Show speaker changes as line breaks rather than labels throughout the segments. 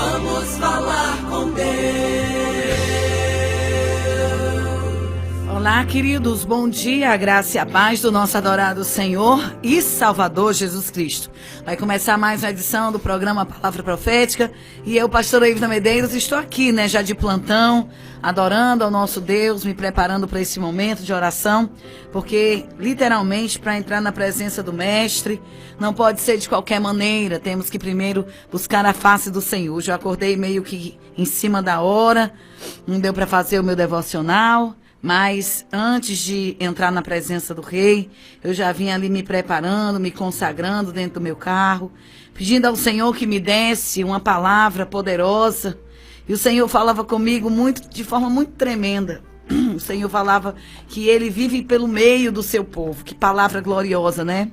Vamos falar com Deus.
Olá, queridos, bom dia, a graça e a paz do nosso adorado Senhor e Salvador Jesus Cristo. Vai começar mais uma edição do programa Palavra Profética e eu, pastora Ivna Medeiros, estou aqui, já de plantão, adorando ao nosso Deus, me preparando para esse momento de oração, porque literalmente para entrar na presença do Mestre não pode ser de qualquer maneira, temos que primeiro buscar a face do Senhor. Já acordei meio que em cima da hora, não deu para fazer o meu devocional. Mas antes de entrar na presença do Rei, eu já vinha ali me preparando, me consagrando dentro do meu carro, pedindo ao Senhor que me desse uma palavra poderosa. E o Senhor falava comigo de forma muito tremenda. O Senhor falava que Ele vive pelo meio do seu povo. Que palavra gloriosa, né?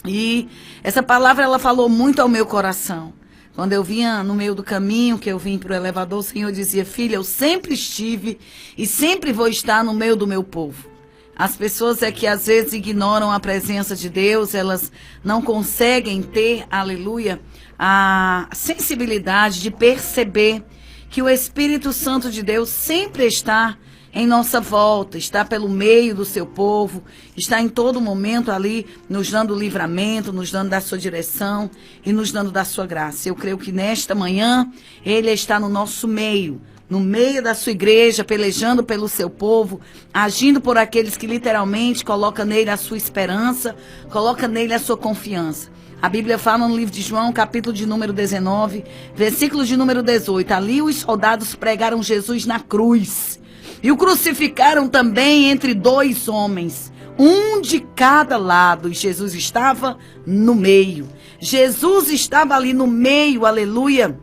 E essa palavra, ela falou muito ao meu coração. Quando eu vinha no meio do caminho, que eu vim para o elevador, o Senhor dizia: filha, eu sempre estive e sempre vou estar no meio do meu povo. As pessoas é que às vezes ignoram a presença de Deus, elas não conseguem ter, aleluia, a sensibilidade de perceber que o Espírito Santo de Deus sempre está em nossa volta, está pelo meio do seu povo, está em todo momento ali, nos dando livramento, nos dando da sua direção e nos dando da sua graça. Eu creio que nesta manhã, Ele está no nosso meio, no meio da sua igreja, pelejando pelo seu povo, agindo por aqueles que literalmente colocam nele a sua esperança, colocam nele a sua confiança. A Bíblia fala no livro de João, capítulo de número 19, versículo de número 18. Ali os soldados pregaram Jesus na cruz. E o crucificaram também entre dois homens, um de cada lado. E Jesus estava no meio. Jesus estava ali no meio, aleluia,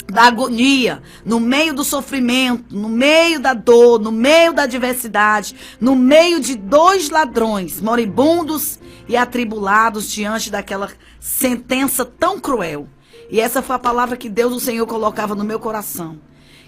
da agonia, no meio do sofrimento, no meio da dor, no meio da adversidade, no meio de dois ladrões, moribundos e atribulados diante daquela sentença tão cruel. E essa foi a palavra que Deus, o Senhor, colocava no meu coração.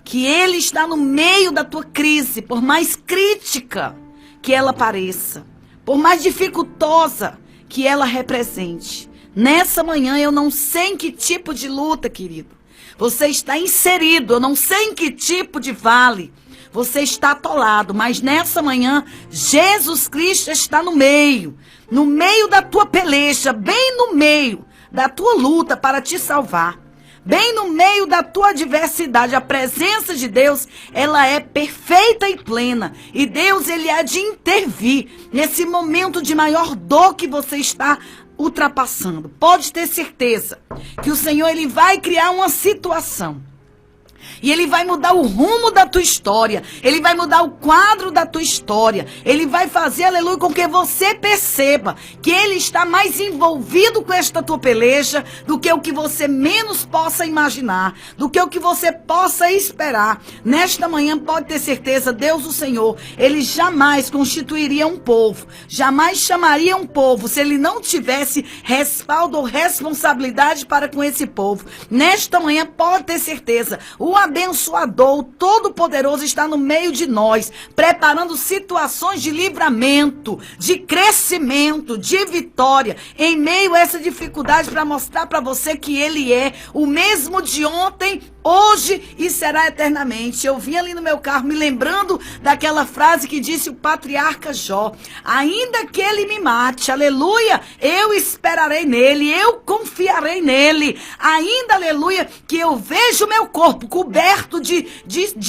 Que Ele está no meio da tua crise, por mais crítica que ela pareça, por mais dificultosa que ela represente. Nessa manhã eu não sei em que tipo de luta, querido, você está inserido, eu não sei em que tipo de vale você está atolado, mas nessa manhã Jesus Cristo está no meio da tua peleja, bem no meio da tua luta para te salvar. Bem no meio da tua adversidade, a presença de Deus, ela é perfeita e plena. E Deus, Ele há de intervir nesse momento de maior dor que você está ultrapassando. Pode ter certeza que o Senhor, Ele vai criar uma situação. E Ele vai mudar o rumo da tua história. Ele vai mudar o quadro da tua história. Ele vai fazer, aleluia, com que você perceba que Ele está mais envolvido com esta tua peleja do que o que você menos possa imaginar, do que o que você possa esperar. Nesta manhã, pode ter certeza, Deus, o Senhor, Ele jamais constituiria um povo, jamais chamaria um povo se Ele não tivesse respaldo ou responsabilidade para com esse povo. Nesta manhã, pode ter certeza, o abençoador, o Todo-Poderoso está no meio de nós, preparando situações de livramento, de crescimento, de vitória, em meio a essa dificuldade, para mostrar para você que Ele é o mesmo de ontem, hoje e será eternamente. Eu vim ali no meu carro me lembrando daquela frase que disse o patriarca Jó: ainda que ele me mate, aleluia, eu esperarei nele, eu confiarei nele. Ainda, aleluia, que eu vejo o meu corpo coberto de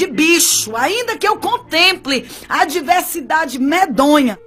bicho, ainda que eu contemple a adversidade medonha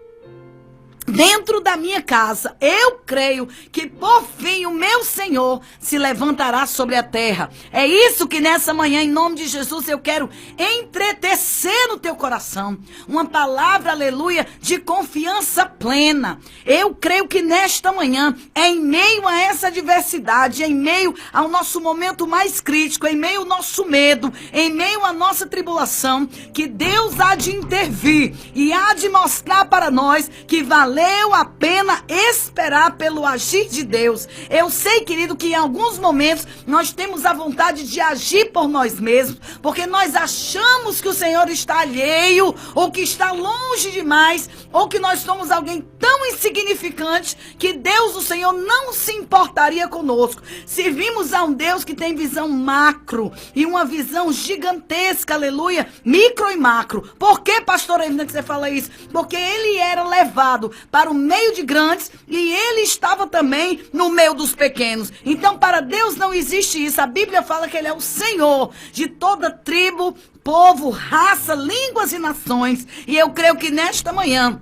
dentro da minha casa, eu creio que por fim o meu Senhor se levantará sobre a terra. É isso que nessa manhã, em nome de Jesus, eu quero entretecer no teu coração. Uma palavra, aleluia, de confiança plena. Eu creio que nesta manhã, em meio a essa adversidade, em meio ao nosso momento mais crítico, em meio ao nosso medo, em meio à nossa tribulação, que Deus há de intervir e há de mostrar para nós que valeu valeu a pena esperar pelo agir de Deus. Eu sei, querido, que em alguns momentos nós temos a vontade de agir por nós mesmos, porque nós achamos que o Senhor está alheio, ou que está longe demais, ou que nós somos alguém tão insignificante que Deus, o Senhor, não se importaria conosco. Servimos a um Deus que tem visão macro e uma visão gigantesca, aleluia, micro e macro. Por que, pastora Evina, que você fala isso? Porque ele era levado para o meio de grandes e ele estava também no meio dos pequenos. Então, para Deus não existe isso. A Bíblia fala que ele é o Senhor de toda tribo, povo, raça, línguas e nações. E eu creio que nesta manhã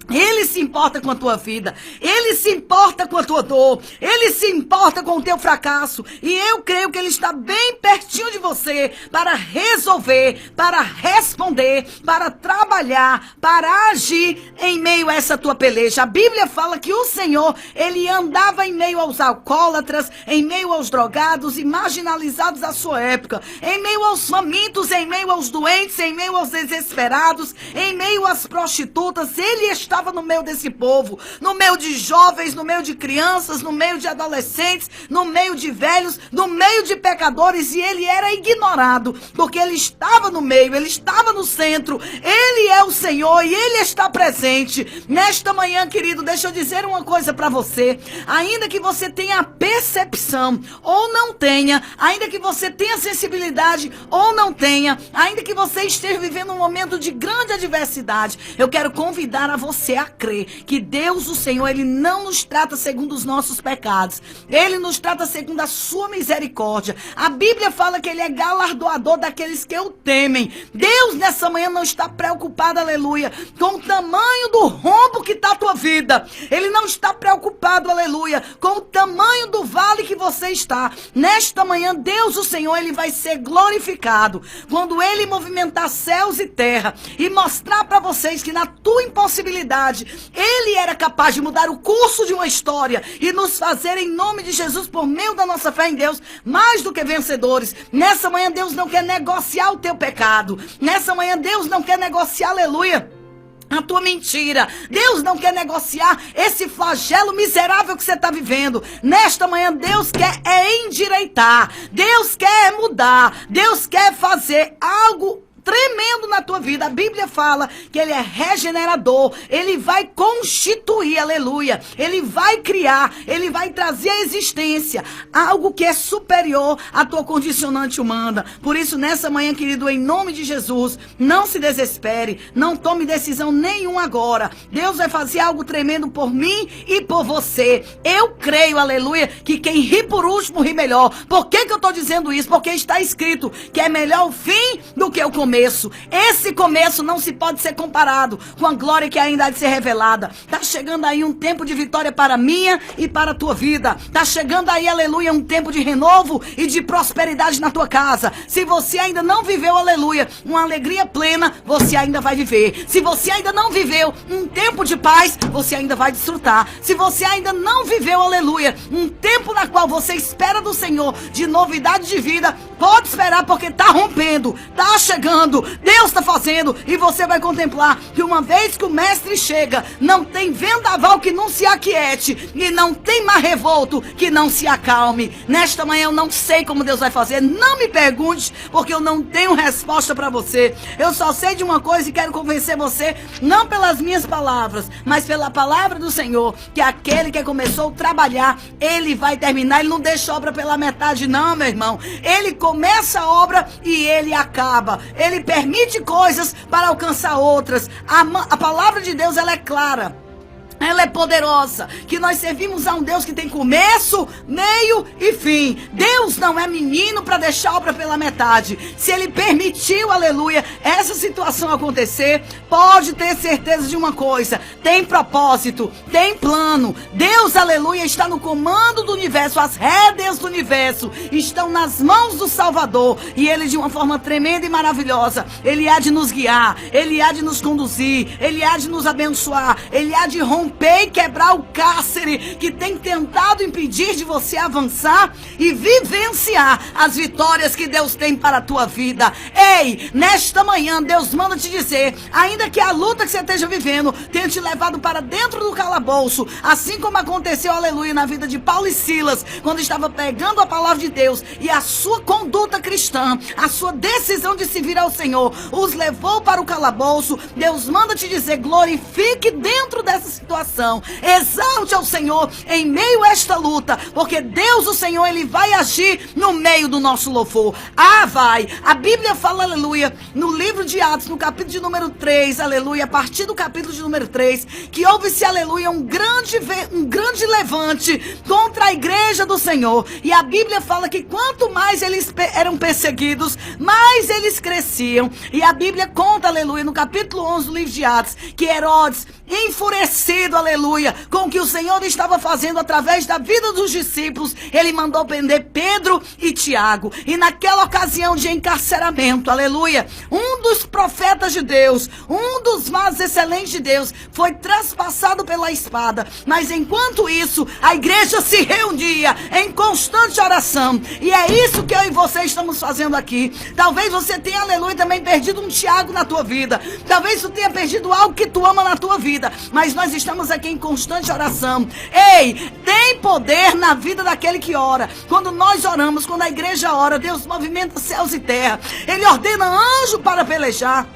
Ele se importa com a tua vida, Ele se importa com a tua dor, Ele se importa com o teu fracasso. E eu creio que Ele está bem pertinho de você para resolver, para responder, para trabalhar, para agir em meio a essa tua peleja. A Bíblia fala que o Senhor, Ele andava em meio aos alcoólatras, em meio aos drogados e marginalizados da sua época, em meio aos famintos, em meio aos doentes, em meio aos desesperados, em meio às prostitutas. Ele estava no meio desse povo, no meio de jovens, no meio de crianças, no meio de adolescentes, no meio de velhos, no meio de pecadores, e ele era ignorado, porque ele estava no meio, ele estava no centro. Ele é o Senhor e ele está presente. Nesta manhã, querido, deixa eu dizer uma coisa para você. Ainda que você tenha a percepção ou não tenha, ainda que você tenha sensibilidade ou não tenha, ainda que você esteja vivendo um momento de grande adversidade, eu quero convidar a você a crer que Deus, o Senhor, Ele não nos trata segundo os nossos pecados. Ele nos trata segundo a sua misericórdia. A Bíblia fala que Ele é galardoador daqueles que o temem. Deus, nessa manhã, não está preocupado, aleluia, com o tamanho do rombo que está a tua vida. Ele não está preocupado, aleluia, com o tamanho do vale que você está. Nesta manhã, Deus, o Senhor, Ele vai ser glorificado quando Ele movimentar céus e terra e mostrar para vocês que na tua impossibilidade, Ele era capaz de mudar o curso de uma história e nos fazer, em nome de Jesus, por meio da nossa fé em Deus, mais do que vencedores. Nessa manhã, Deus não quer negociar o teu pecado. Nessa manhã, Deus não quer negociar, aleluia, a tua mentira. Deus não quer negociar esse flagelo miserável que você está vivendo. Nesta manhã, Deus quer endireitar. Deus quer mudar. Deus quer fazer algo tremendo na tua vida. A Bíblia fala que Ele é regenerador. Ele vai constituir, aleluia. Ele vai criar, Ele vai trazer à existência algo que é superior à tua condicionante humana. Por isso, nessa manhã, querido, em nome de Jesus, não se desespere, não tome decisão nenhuma agora. Deus vai fazer algo tremendo por mim e por você. Eu creio, aleluia, que quem ri por último ri melhor. Por que eu estou dizendo isso? Porque está escrito que é melhor o fim do que o começo. Esse começo não se pode ser comparado com a glória que ainda há de ser revelada. Está chegando aí um tempo de vitória para a minha e para a tua vida. Está chegando aí, aleluia, um tempo de renovo e de prosperidade na tua casa. Se você ainda não viveu, aleluia, uma alegria plena, você ainda vai viver. Se você ainda não viveu um tempo de paz, você ainda vai desfrutar. Se você ainda não viveu, aleluia, um tempo na qual você espera do Senhor de novidade de vida, pode esperar, porque está rompendo, está chegando. Deus está fazendo, e você vai contemplar que uma vez que o mestre chega, não tem vendaval que não se aquiete, e não tem mar revolto que não se acalme. Nesta manhã eu não sei como Deus vai fazer, não me pergunte, porque eu não tenho resposta para você. Eu só sei de uma coisa e quero convencer você, não pelas minhas palavras, mas pela palavra do Senhor, que aquele que começou a trabalhar, Ele vai terminar. Ele não deixa a obra pela metade não, meu irmão. Ele começa a obra e Ele acaba. Ele permite coisas para alcançar outras. A palavra de Deus, ela é clara. Ela é poderosa, que nós servimos a um Deus que tem começo, meio e fim. Deus não é menino para deixar a obra pela metade. Se Ele permitiu, aleluia, essa situação acontecer, pode ter certeza de uma coisa: tem propósito, tem plano. Deus, aleluia, está no comando do universo. As rédeas do universo estão nas mãos do Salvador, e Ele, de uma forma tremenda e maravilhosa, Ele há de nos guiar, Ele há de nos conduzir, Ele há de nos abençoar, Ele há de romper romper e quebrar o cárcere que tem tentado impedir de você avançar e vivenciar as vitórias que Deus tem para a tua vida. Ei, nesta manhã Deus manda te dizer, ainda que a luta que você esteja vivendo tenha te levado para dentro do calabouço, assim como aconteceu, aleluia, na vida de Paulo e Silas, quando estava pregando a palavra de Deus, e a sua conduta cristã, a sua decisão de se vir ao Senhor, os levou para o calabouço. Deus manda te dizer, glorifique dentro dessa situação, exalte ao Senhor em meio a esta luta, porque Deus, o Senhor, Ele vai agir no meio do nosso louvor. Vai. A Bíblia fala, aleluia, no livro de Atos, no capítulo de número 3, aleluia, a partir do capítulo de número 3, que houve-se, aleluia, um grande levante contra a igreja do Senhor. E a Bíblia fala que quanto mais eles eram perseguidos, mais eles cresciam. E a Bíblia conta, aleluia, no capítulo 11 do livro de Atos, que Herodes, enfurecido, aleluia, com o que o Senhor estava fazendo através da vida dos discípulos, ele mandou prender Pedro e Tiago. E naquela ocasião de encarceramento, aleluia, um dos profetas de Deus, um dos mais excelentes de Deus, foi traspassado pela espada. Mas enquanto isso, a igreja se reunia em constante oração. E é isso que eu e você estamos fazendo aqui. Talvez você tenha, aleluia, também perdido um Tiago na tua vida. Talvez tu tenha perdido algo que tu ama na tua vida. Mas nós estamos aqui em constante oração. Ei, tem poder na vida daquele que ora. Quando nós oramos, quando a igreja ora, Deus movimenta céus e terra. Ele ordena anjo para pelejar.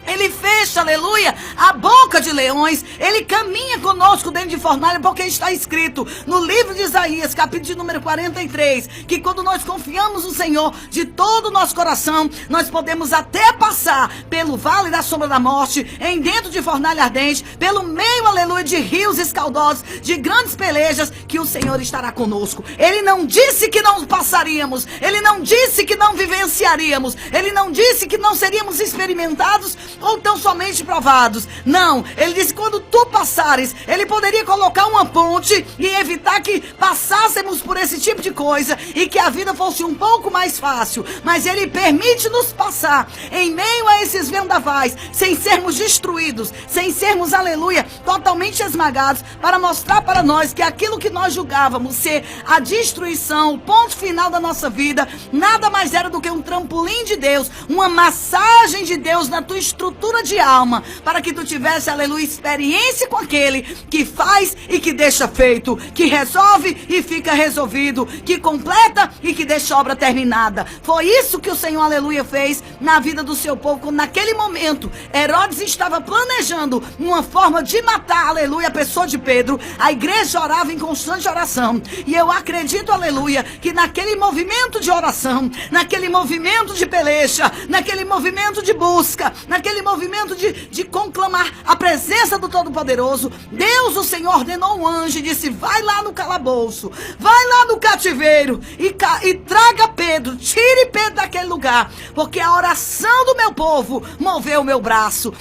Ele fecha, aleluia, a boca de leões. Ele caminha conosco dentro de fornalha, porque está escrito no livro de Isaías, capítulo de número 43, que quando nós confiamos no Senhor de todo o nosso coração, nós podemos até passar pelo vale da sombra da morte, em dentro de fornalha ardente, pelo meio, aleluia, de rios escaldosos, de grandes pelejas, que o Senhor estará conosco. Ele não disse que não passaríamos, Ele não disse que não vivenciaríamos, Ele não disse que não seríamos experimentados ou tão somente provados. Não, Ele disse que quando tu passares, Ele poderia colocar uma ponte e evitar que passássemos por esse tipo de coisa e que a vida fosse um pouco mais fácil. Mas Ele permite-nos passar em meio a esses vendavais, sem sermos destruídos, sem sermos, aleluia, totalmente esmagados, para mostrar para nós que aquilo que nós julgávamos ser a destruição, o ponto final da nossa vida, nada mais era do que um trampolim de Deus, uma massagem de Deus na tua estrutura de alma, para que tu tivesse, aleluia, experiência com aquele que faz e que deixa feito, que resolve e fica resolvido, que completa e que deixa a obra terminada. Foi isso que o Senhor, aleluia, fez na vida do seu povo, quando naquele momento Herodes estava planejando uma forma de matar, aleluia, a pessoa de Pedro. A igreja orava em constante oração, e eu acredito, aleluia, que naquele movimento de oração, naquele movimento de peleja, naquele movimento de busca, naquele movimento de conclamar a presença do Todo-Poderoso, Deus, o Senhor, ordenou um anjo e disse: vai lá no calabouço, vai lá no cativeiro e traga Pedro, tire Pedro daquele lugar, porque a oração do meu povo moveu o meu braço.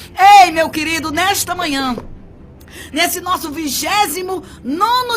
Ei, meu querido, nesta manhã, nesse nosso 29º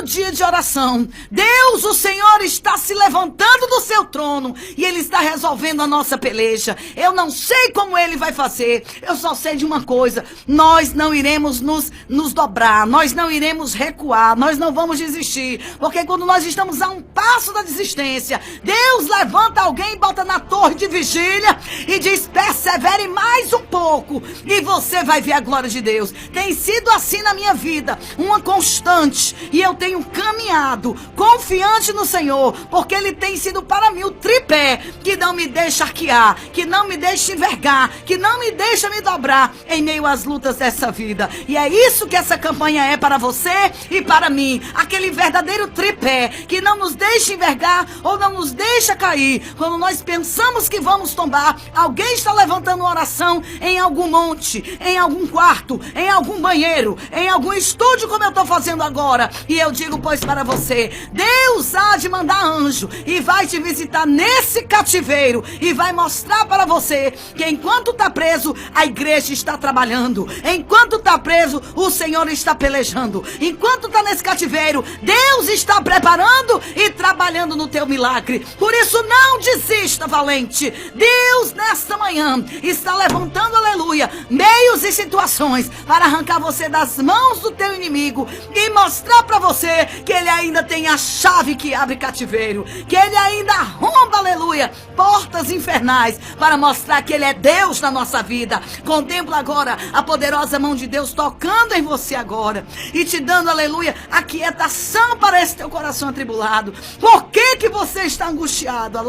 dia de oração, Deus, o Senhor, está se levantando do seu trono e Ele está resolvendo a nossa peleja. Eu não sei como Ele vai fazer, eu só sei de uma coisa: nós não iremos nos dobrar, nós não iremos recuar, nós não vamos desistir, porque quando nós estamos a um passo da desistência, Deus levanta alguém, bota na torre de vigília e diz: persevere mais um pouco e você vai ver a glória de Deus. Tem sido assim na minha vida, uma constante, e eu tenho caminhado confiante no Senhor, porque Ele tem sido para mim o tripé que não me deixa arquear, que não me deixa envergar, que não me deixa me dobrar em meio às lutas dessa vida. E é isso que essa campanha é para você e para mim, aquele verdadeiro tripé que não nos deixa envergar ou não nos deixa cair. Quando nós pensamos que vamos tombar, alguém está levantando uma oração em algum monte, em algum quarto, em algum banheiro, em algum estúdio, como eu estou fazendo agora. E eu digo, pois, para você, Deus há de mandar anjo e vai te visitar nesse cativeiro cativeiro e vai mostrar para você que enquanto está preso, a igreja está trabalhando. Enquanto está preso, o Senhor está pelejando. Enquanto está nesse cativeiro, Deus está preparando e trabalhando no teu milagre. Por isso não desista, valente. Deus nesta manhã está levantando, aleluia, meios e situações para arrancar você das mãos do teu inimigo e mostrar para você que ele ainda tem a chave que abre cativeiro, que ele ainda arromba, aleluia, portas infernais para mostrar que ele é Deus na nossa vida. Contempla agora a poderosa mão de Deus tocando em você agora e te dando, aleluia, aquietação para esse teu coração atribulado. Por que você está angustiado?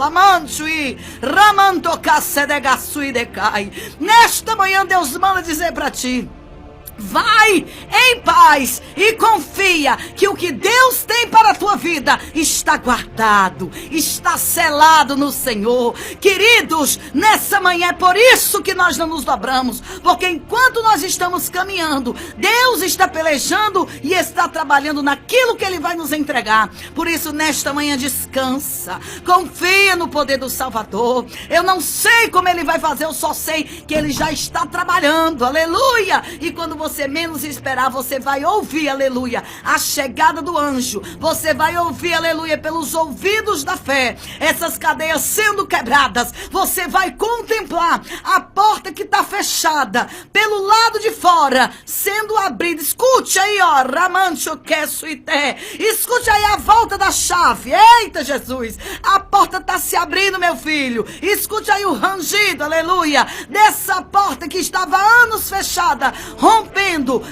Nesta manhã Deus manda dizer para ti: vai em paz e confia que o que Deus tem para a tua vida está guardado, está selado no Senhor. Queridos, nessa manhã é por isso que nós não nos dobramos, porque enquanto nós estamos caminhando, Deus está pelejando e está trabalhando naquilo que Ele vai nos entregar. Por isso, nesta manhã, descansa, confia no poder do Salvador. Eu não sei como Ele vai fazer, eu só sei que Ele já está trabalhando, aleluia. E quando você menos esperar, você vai ouvir, aleluia, a chegada do anjo. Você vai ouvir, aleluia, pelos ouvidos da fé, essas cadeias sendo quebradas. Você vai contemplar a porta que está fechada pelo lado de fora sendo abrida. Escute aí, ó, Ramancho Quesuité. Escute aí a volta da chave. Eita, Jesus, a porta está se abrindo, meu filho. Escute aí o rangido, aleluia, dessa porta que estava há anos fechada, rompendo,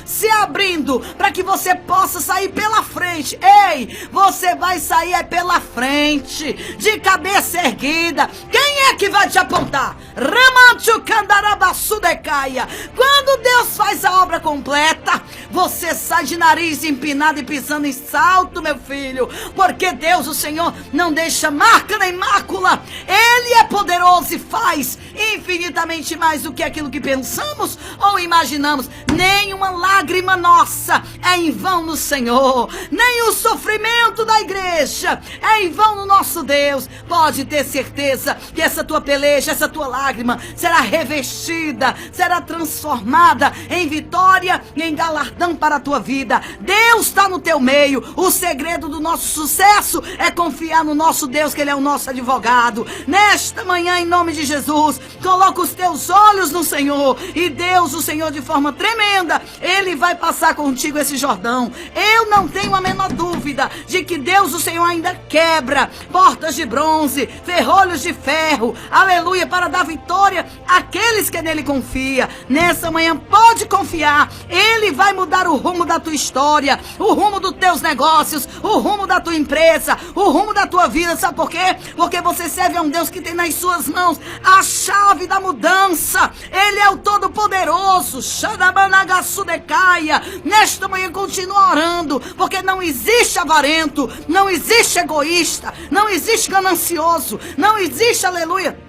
se abrindo, para que você possa sair pela frente. Ei, você vai sair pela frente, de cabeça erguida. Quem é que vai te apontar? Ramancho Candarabassudecaia. Quando Deus faz a obra completa, você sai de nariz empinado e pisando em salto, meu filho, porque Deus, o Senhor, não deixa marca nem mácula. Ele é poderoso e faz infinitamente mais do que aquilo que pensamos ou imaginamos. Nenhuma lágrima nossa é em vão no Senhor, nem o sofrimento da igreja é em vão no nosso Deus. Pode ter certeza que essa tua peleja, essa tua lágrima será revestida, será transformada em vitória e em galardão para a tua vida. Deus está no teu meio. O segredo do nosso sucesso é confiar no nosso Deus, que Ele é o nosso advogado. Nesta manhã, em nome de Jesus, coloca os teus olhos no Senhor, e Deus, o Senhor, de forma tremenda, Ele vai passar contigo esse Jordão. Eu não tenho a menor dúvida de que Deus, o Senhor, ainda quebra portas de bronze, ferrolhos de ferro, aleluia, para dar vitória àqueles que nele confia. Nessa manhã pode confiar, Ele vai mudar o rumo da tua história, o rumo dos teus negócios, o rumo da tua empresa, o rumo da tua vida. Sabe por quê? Porque você serve a um Deus que tem nas suas mãos a chave da mudança. Ele é o Todo-Poderoso. Xadabanagasudecaia. Nesta manhã continua orando, porque não existe avarento, não existe egoísta, não existe ganancioso, não existe, aleluia,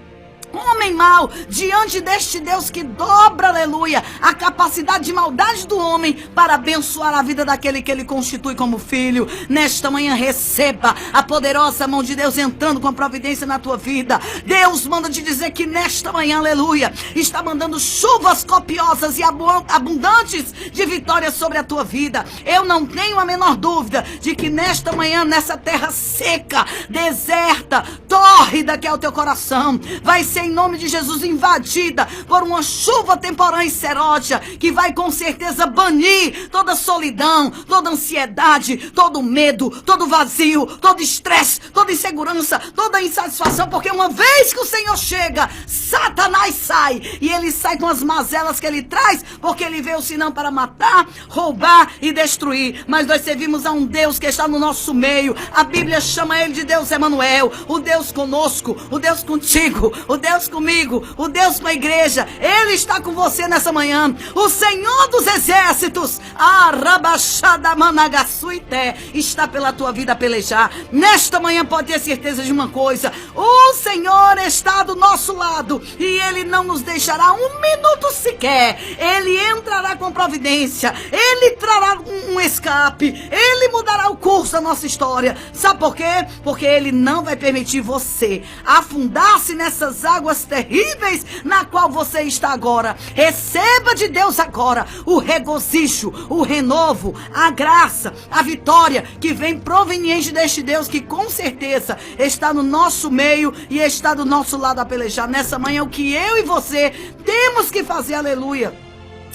homem mau diante deste Deus que dobra, aleluia, a capacidade de maldade do homem para abençoar a vida daquele que Ele constitui como filho. Nesta manhã receba a poderosa mão de Deus entrando com providência na tua vida. Deus manda te dizer que nesta manhã, aleluia, está mandando chuvas copiosas e abundantes de vitória sobre a tua vida. Eu não tenho a menor dúvida de que nesta manhã, nessa terra seca, deserta, tórrida que é o teu coração, vai ser em nome de Jesus invadida por uma chuva temporã e seródia, que vai com certeza banir toda solidão, toda ansiedade, todo medo, todo vazio, todo estresse, toda insegurança, toda insatisfação, porque uma vez que o Senhor chega, Satanás sai, e ele sai com as mazelas que ele traz, porque ele veio senão para matar, roubar e destruir. Mas nós servimos a um Deus que está no nosso meio. A Bíblia chama Ele de Deus Emanuel, o Deus conosco, o Deus contigo, o Deus comigo, o Deus com a igreja. Ele está com você nessa manhã. O Senhor dos exércitos, Arabachadamanagasuité, está pela tua vida a pelejar. Nesta manhã pode ter certeza de uma coisa: o Senhor está do nosso nosso lado e Ele não nos deixará um minuto sequer. Ele entrará com providência, Ele trará um escape, Ele mudará o curso da nossa história. Sabe por quê? Porque Ele não vai permitir você afundar-se nessas águas terríveis na qual você está agora. Receba de Deus agora o regozijo, o renovo, a graça, a vitória que vem proveniente deste Deus que com certeza está no nosso meio e está do nosso lado a pelejar. Nessa manhã, o que eu e você temos que fazer, aleluia,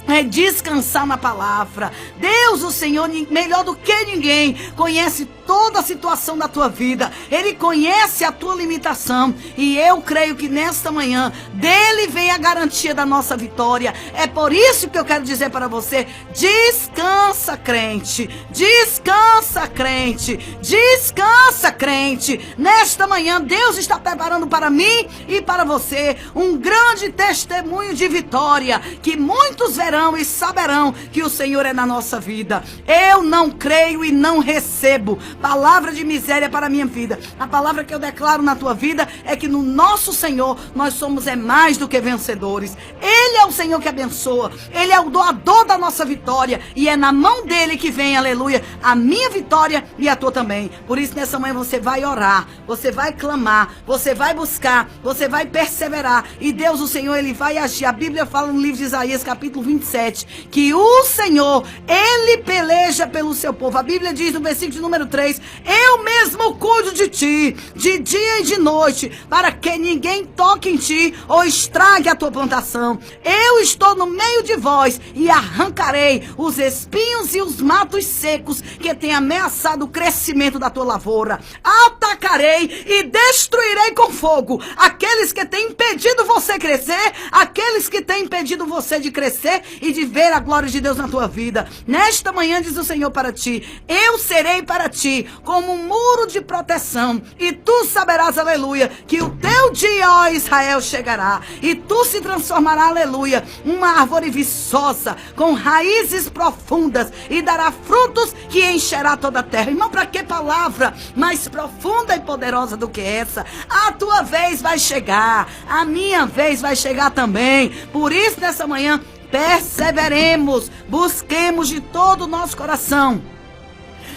é descansar na palavra. Deus, o Senhor, melhor do que ninguém, conhece toda a situação da tua vida. Ele conhece a tua limitação. E eu creio que nesta manhã, dele vem a garantia da nossa vitória. É por isso que eu quero dizer para você: descansa, crente. Descansa, crente. Descansa, crente. Nesta manhã, Deus está preparando para mim e para você um grande testemunho de vitória, que muitos verão e saberão que o Senhor é na nossa vida. Eu não creio e não recebo palavra de miséria para a minha vida. A palavra que eu declaro na tua vida é que no nosso Senhor nós somos mais do que vencedores. Ele é o Senhor que abençoa, Ele é o doador da nossa vitória, e é na mão dele que vem, aleluia, a minha vitória e a tua também. Por isso nessa manhã você vai orar, você vai clamar, você vai buscar, você vai perseverar, e Deus, o Senhor, Ele vai agir. A Bíblia fala no livro de Isaías, capítulo 27, que o Senhor, Ele peleja pelo seu povo. A Bíblia diz no versículo de número 3: eu mesmo cuido de ti, de dia e de noite, para que ninguém toque em ti ou estrague a tua plantação. Eu estou no meio de vós e arrancarei os espinhos e os matos secos que têm ameaçado o crescimento da tua lavoura. Atacarei e destruirei com fogo aqueles que têm impedido você crescer, aqueles que têm impedido você de crescer e de ver a glória de Deus na tua vida. Nesta manhã diz o Senhor para ti: eu serei para ti como um muro de proteção, e tu saberás, aleluia, que o teu dia, ó Israel, chegará, e tu se transformará, aleluia, uma árvore viçosa, com raízes profundas, e dará frutos que encherá toda a terra. Irmão, para que palavra mais profunda e poderosa do que essa? A tua vez vai chegar, a minha vez vai chegar também. Por isso, nessa manhã, perseveremos, busquemos de todo o nosso coração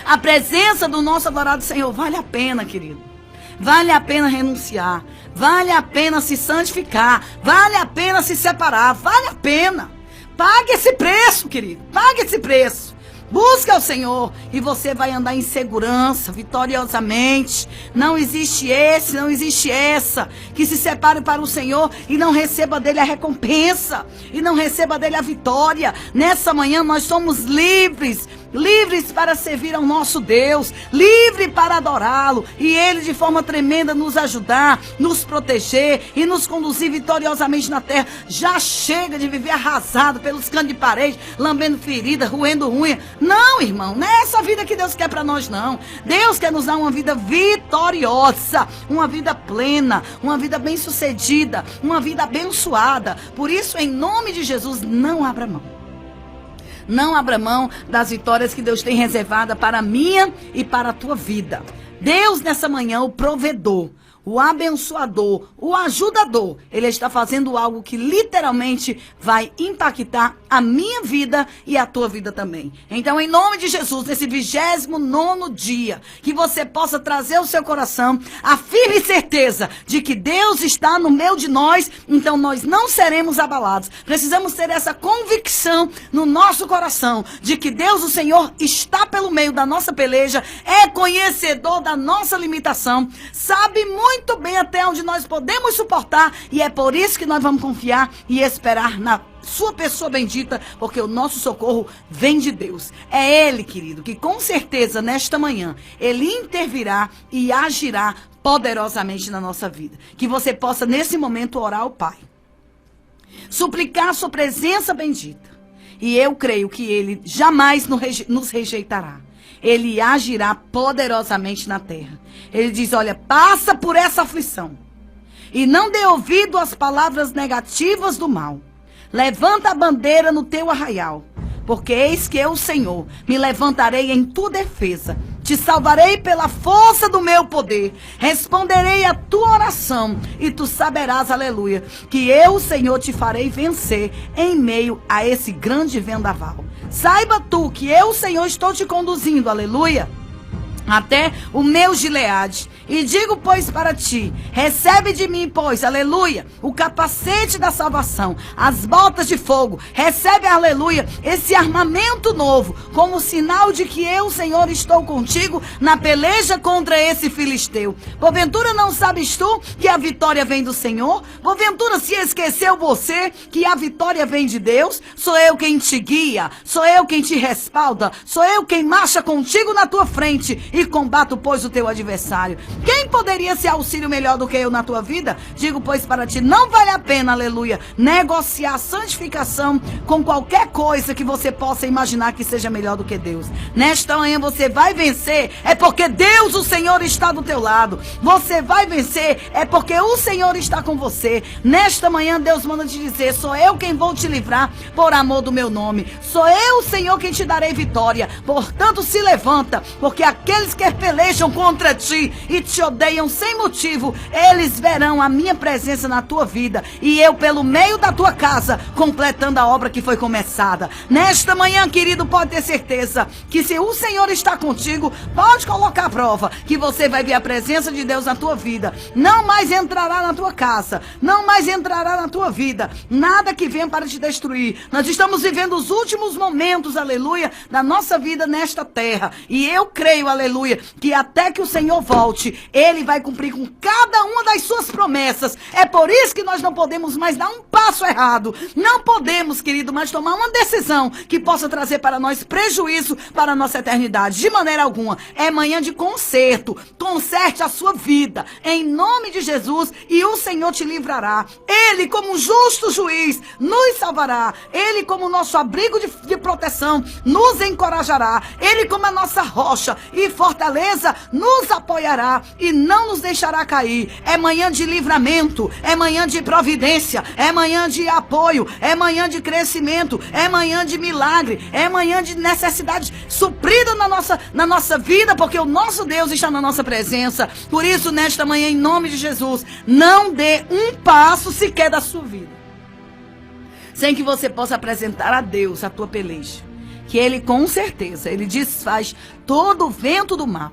a presença do nosso adorado Senhor. Vale a pena, querido. Vale a pena renunciar. Vale a pena se santificar. Vale a pena se separar. Vale a pena. Pague esse preço, querido. Pague esse preço. Busca o Senhor e você vai andar em segurança, vitoriosamente. Não existe esse, não existe essa que se separe para o Senhor e não receba dele a recompensa, e não receba dele a vitória. Nessa manhã nós somos livres, livres para servir ao nosso Deus, livre para adorá-lo, e Ele de forma tremenda nos ajudar, nos proteger e nos conduzir vitoriosamente na terra. Já chega de viver arrasado pelos cantos de parede, lambendo ferida, roendo unha. Não, irmão, não é essa vida que Deus quer para nós, não. Deus quer nos dar uma vida vitoriosa, uma vida plena, uma vida bem-sucedida, uma vida abençoada. Por isso, em nome de Jesus, não abra mão. Não abra mão das vitórias que Deus tem reservada para a minha e para a tua vida. Deus, nessa manhã, o provedor, o abençoador, o ajudador, Ele está fazendo algo que literalmente vai impactar a minha vida e a tua vida também. Então, em nome de Jesus, nesse 29º dia, que você possa trazer ao seu coração a firme certeza de que Deus está no meio de nós, então nós não seremos abalados. Precisamos ter essa convicção no nosso coração de que Deus, o Senhor, está pelo meio da nossa peleja, é conhecedor da nossa limitação, sabe muito bem até onde nós podemos suportar, e é por isso que nós vamos confiar e esperar na sua pessoa bendita, porque o nosso socorro vem de Deus. É Ele, querido, que com certeza nesta manhã Ele intervirá e agirá poderosamente na nossa vida. Que você possa nesse momento orar ao Pai, suplicar a sua presença bendita, e eu creio que Ele jamais nos rejeitará. Ele agirá poderosamente na terra. Ele diz: olha, passa por essa aflição e não dê ouvido às palavras negativas do mal. Levanta a bandeira no teu arraial, porque eis que eu, Senhor, me levantarei em tua defesa. te salvarei pela força do meu poder, responderei a tua oração e tu saberás, aleluia, que eu, Senhor, te farei vencer em meio a esse grande vendaval. Saiba tu que eu, Senhor, estou te conduzindo, aleluia, até o meu Gileade. E digo, pois, para ti, recebe de mim, pois, aleluia, o capacete da salvação, as botas de fogo, recebe, aleluia, esse armamento novo, como sinal de que eu, Senhor, estou contigo na peleja contra esse filisteu. Porventura não sabes tu que a vitória vem do Senhor? Porventura se esqueceu você que a vitória vem de Deus? Sou eu quem te guia, sou eu quem te respalda, sou eu quem marcha contigo na tua frente e combato, pois, o teu adversário. Quem poderia ser auxílio melhor do que eu na tua vida? Digo, pois, para ti, não vale a pena, aleluia, negociar a santificação com qualquer coisa que você possa imaginar que seja melhor do que Deus. Nesta manhã você vai vencer, é porque Deus, o Senhor, está do teu lado. Você vai vencer, é porque o Senhor está com você. Nesta manhã Deus manda te dizer, sou eu quem vou te livrar por amor do meu nome. Sou eu, Senhor, quem te darei vitória. Portanto, se levanta, porque aqueles que pelejam contra ti e te odeiam sem motivo, eles verão a minha presença na tua vida e eu pelo meio da tua casa, completando a obra que foi começada. Nesta manhã, querido, pode ter certeza que se o Senhor está contigo, pode colocar a prova que você vai ver a presença de Deus na tua vida. Não mais entrará na tua casa, não mais entrará na tua vida nada que venha para te destruir. Nós estamos vivendo os últimos momentos, aleluia, da nossa vida nesta terra, e eu creio, aleluia, que até que o Senhor volte, Ele vai cumprir com cada uma das suas promessas. É por isso que nós não podemos mais dar um passo errado. Não podemos, querido, mais tomar uma decisão que possa trazer para nós prejuízo para a nossa eternidade. De maneira alguma. É manhã de conserto. Conserte a sua vida em nome de Jesus e o Senhor te livrará. Ele, como justo juiz, nos salvará. Ele, como nosso abrigo de proteção, nos encorajará. Ele, como a nossa rocha e fortaleza, nos apoiará e não nos deixará cair. É manhã de livramento, é manhã de providência, é manhã de apoio, é manhã de crescimento, é manhã de milagre, é manhã de necessidade suprida na nossa vida, porque o nosso Deus está na nossa presença. Por isso, nesta manhã, em nome de Jesus, não dê um passo sequer da sua vida sem que você possa apresentar a Deus a tua peleja, que Ele, com certeza, Ele desfaz todo o vento do mal.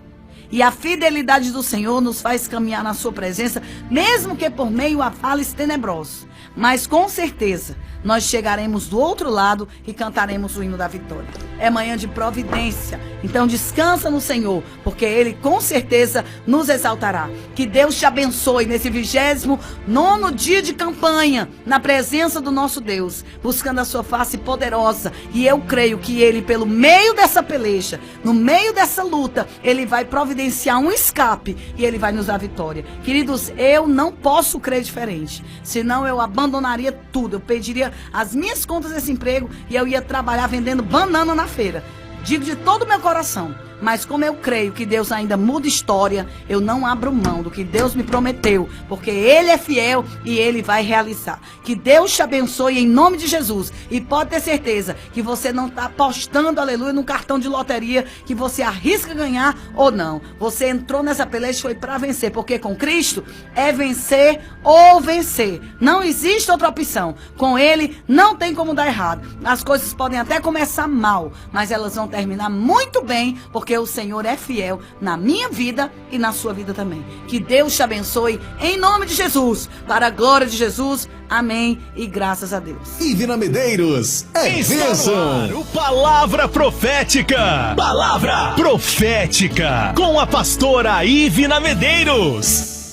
E a fidelidade do Senhor nos faz caminhar na sua presença, mesmo que por meio a vales tenebrosos. Mas com certeza nós chegaremos do outro lado e cantaremos o hino da vitória. É manhã de providência. Então descansa no Senhor, porque Ele com certeza nos exaltará. Que Deus te abençoe nesse 29º dia de campanha, na presença do nosso Deus, buscando a sua face poderosa. E eu creio que Ele, pelo meio dessa peleja, no meio dessa luta, Ele vai providenciar um escape e Ele vai nos dar vitória. Queridos, eu não posso crer diferente. Senão eu abandonaria tudo. Eu pediria as minhas contas desse emprego e eu ia trabalhar vendendo banana na feira. Digo de todo o meu coração. Mas como eu creio que Deus ainda muda história, eu não abro mão do que Deus me prometeu, porque Ele é fiel e Ele vai realizar. Que Deus te abençoe em nome de Jesus. E pode ter certeza que você não está apostando, aleluia, no cartão de loteria que você arrisca ganhar ou não. Você entrou nessa peleja e foi para vencer, porque com Cristo é vencer ou vencer. Não existe outra opção. Com Ele não tem como dar errado. As coisas podem até começar mal, mas elas vão terminar muito bem, porque o Senhor é fiel na minha vida e na sua vida também. Que Deus te abençoe em nome de Jesus, para a glória de Jesus. Amém e graças a Deus.
Ivina Medeiros é bênção.
O Palavra Profética. Palavra Profética com a pastora Ivina Medeiros.